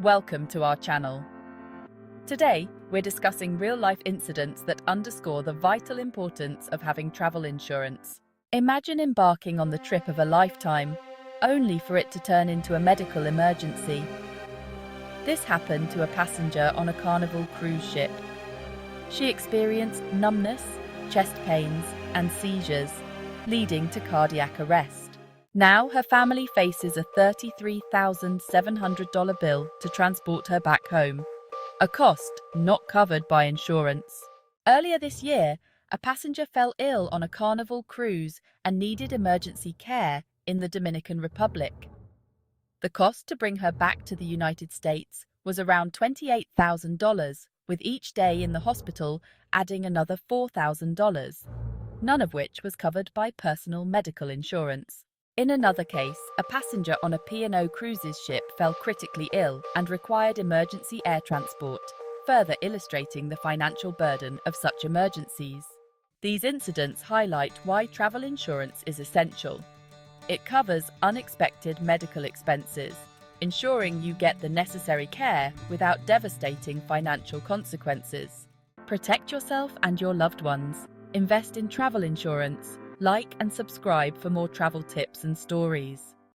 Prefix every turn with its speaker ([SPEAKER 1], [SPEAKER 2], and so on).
[SPEAKER 1] Welcome to our channel. Today, we're discussing real-life incidents that underscore the vital importance of having travel insurance. Imagine embarking on the trip of a lifetime, only for it to turn into a medical emergency. This happened to a passenger on a Carnival cruise ship. She experienced numbness, chest pains, and seizures, leading to cardiac arrest. Now her family faces a $33,700 bill to transport her back home, a cost not covered by insurance. Earlier this year, a passenger fell ill on a Carnival cruise and needed emergency care in the Dominican Republic. The cost to bring her back to the United States was around $28,000, with each day in the hospital adding another $4,000, none of which was covered by personal medical insurance. In another case, a passenger on a P&O cruises ship fell critically ill and required emergency air transport, further illustrating the financial burden of such emergencies. These incidents highlight why travel insurance is essential. It covers unexpected medical expenses, ensuring you get the necessary care without devastating financial consequences. Protect yourself and your loved ones. Invest in travel insurance. Like and subscribe for more travel tips and stories.